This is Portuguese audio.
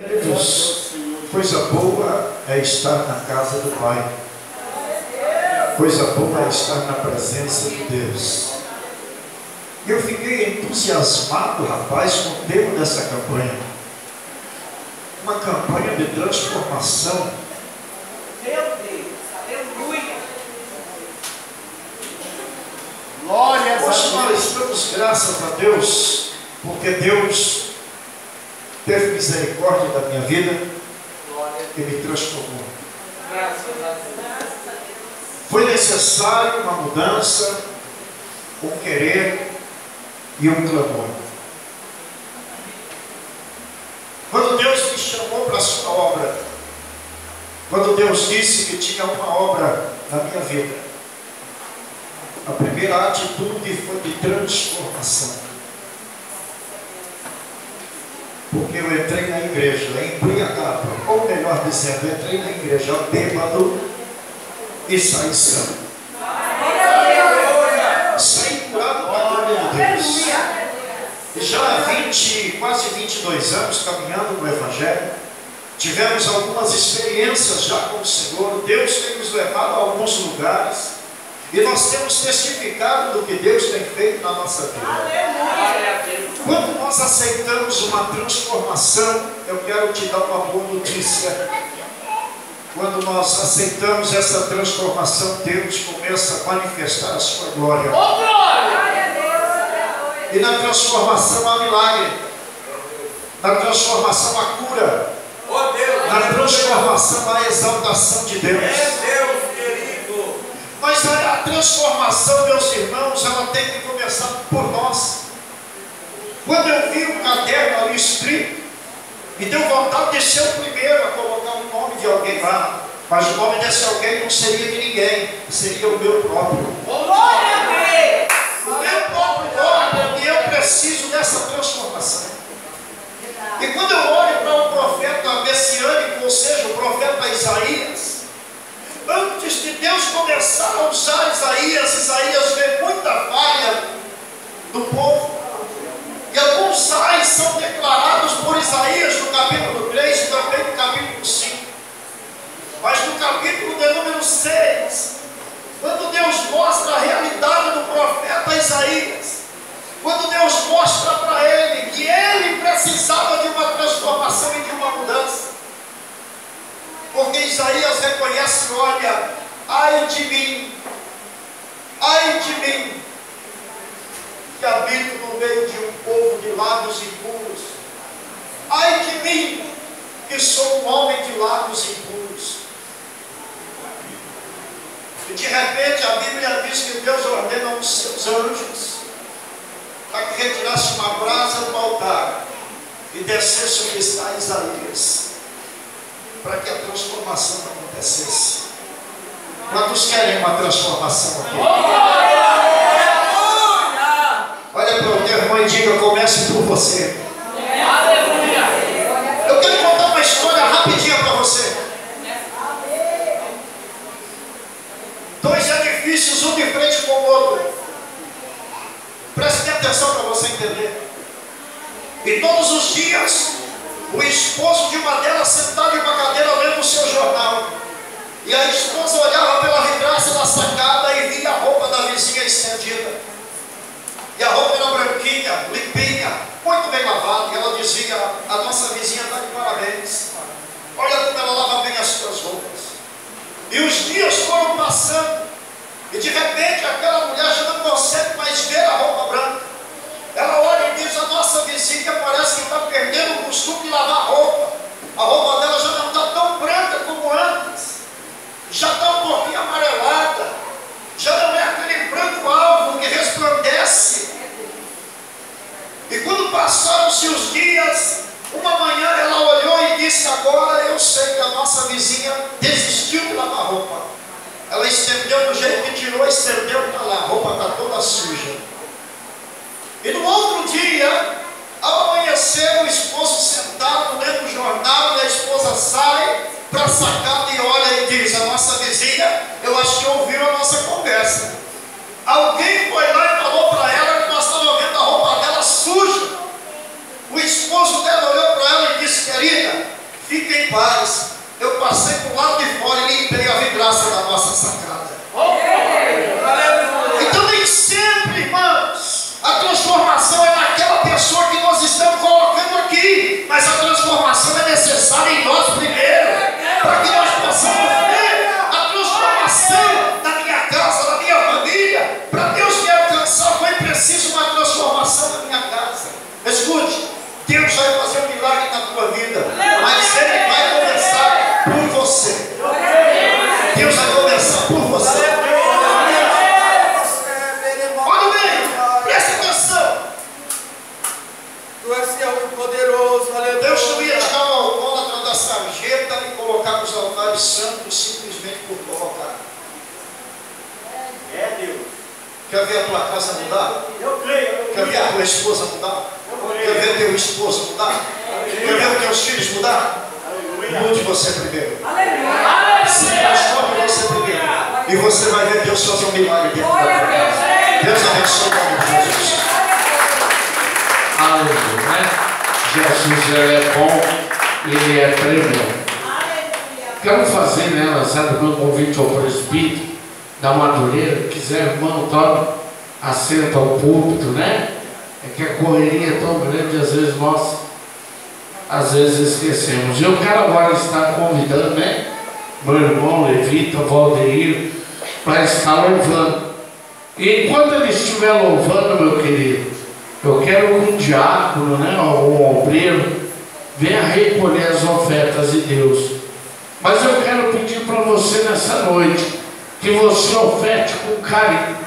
Queridos, coisa boa é estar na casa do Pai. Coisa boa é estar na presença de Deus. Eu fiquei entusiasmado, rapaz, com o tema dessa campanha. Uma campanha de transformação. Meu Deus, aleluia. Glória a Deus. Hoje nós damos graças a Deus, porque Deus teve misericórdia da minha vida e me transformou. Graças a Deus. Foi necessário uma mudança, um querer e um clamor. Quando Deus me chamou para a sua obra, quando Deus disse que tinha uma obra na minha vida, a primeira atitude foi de transformação. Porque eu entrei na igreja embriagado, ou melhor dizendo, entrei na igreja bêbado e saí sã. Saí curado para a glória de Deus. E já há quase 22 anos caminhando no Evangelho, tivemos algumas experiências já com o Senhor. Deus tem nos levado a alguns lugares e nós temos testificado do que Deus tem feito na nossa vida. Quando nós aceitamos uma transformação, eu quero te dar uma boa notícia. Quando nós aceitamos essa transformação, Deus começa a manifestar a sua glória. E na transformação há milagre. Na transformação há cura. Na transformação há exaltação de Deus. Mas a transformação, meus irmãos, ela tem que começar por nós. Quando eu vi um caderno ali escrito, me deu vontade de ser o primeiro a colocar o nome de alguém lá. Mas o nome desse alguém não seria de ninguém, seria o meu próprio. O meu próprio nome, e eu preciso dessa transformação. E quando eu olho para o profeta messiânico, ou seja, o profeta Isaías, antes de Deus começar a usar Isaías vê muita falha do povo. E alguns ais são declarados por Isaías no capítulo 3 e também no capítulo 5. Mas no capítulo de número 6, quando Deus mostra a realidade do profeta Isaías, quando Deus mostra para ele que ele precisava de uma transformação e de uma mudança, porque Isaías reconhece, olha, ai de mim, que habito no meio de um povo de lábios impuros, ai de mim, que sou um homem de lábios impuros. E de repente a Bíblia diz que Deus ordena aos seus anjos para que retirasse uma brasa do altar e descesse o que está em Isaías, para que a transformação acontecesse. Quantos querem uma transformação aqui? Olha para o teu irmão e diga: comece por você. Eu quero contar uma história rapidinha para você. Dois edifícios, um de frente com o outro. Preste atenção para você entender. E todos os dias, o esposo de uma delas sentado em uma cadeira lendo o seu jornal. E a esposa olhava pela vidraça da sacada e via a roupa da vizinha estendida. E a roupa era branquinha, limpinha, muito bem lavada. E ela dizia: a nossa vizinha está de parabéns. Olha como ela lava bem as suas roupas. E os dias foram passando. E de repente aquela mulher já não consegue mais ver a roupa branca. Ela olha e diz: a nossa vizinha parece que está perdendo o costume de lavar roupa. A roupa dela já não está tão branca como antes. Já está um pouquinho amarelada. Já não é aquele branco alvo que resplandece. E quando passaram-se os dias, uma manhã ela olhou e disse: agora eu sei que a nossa vizinha desistiu de lavar roupa. Ela estendeu do jeito que tirou, estendeu para lá. A roupa está toda suja. E no outro dia, ao amanhecer, o esposo sentado lendo o jornal, e a esposa sai para a sacada e olha e diz: a nossa vizinha, eu acho que ouviu a nossa conversa. Alguém foi lá e falou para ela que nós estávamos vendo a roupa dela suja. O esposo dela olhou para ela e disse: querida, paz. Eu passei por lado de fora e limpei a vidraça da nossa sacada. Então nem sempre, irmãos, a transformação é naquela pessoa que nós estamos colocando aqui, mas a transformação é necessária em nós primeiro, para que nós possamos ver a transformação na minha casa, na minha família. Para Deus me alcançar foi preciso uma transformação na minha casa. Escute, Deus vai fazer um milagre na tua vida, mas Ele vai começar por você. Deus vai começar por você. Olha bem, presta atenção. Tu és Senhor poderoso, aleluia. Deus não ia tirar o alcoólatra da sarjeta e colocar nos altares santos simplesmente por colocar. É Deus. Quer ver a tua casa mudar? Eu creio. Quer ver a tua esposa mudar? Quer ver o teu esposo mudar? Quer ver os teus filhos mudar? Mude você primeiro. Se transforme você primeiro. E você vai ver Deus fazer um milagre dentro da tua casa. Deus abençoe o nome de Jesus. Aleluia, né? Jesus, Ele é bom, Ele é tremendo. Quero fazer, né, lançado meu convite ao presbítero da Madureira. Quiser, irmão, tome assento ao púlpito, né? É que a correria é tão grande, às vezes nós esquecemos. E eu quero agora estar convidando, né, meu irmão Levita, Valdeir, para estar louvando. E enquanto ele estiver louvando, meu querido, eu quero que um diácono, né, um obreiro, venha recolher as ofertas de Deus. Mas eu quero pedir para você nessa noite que você oferte com carinho.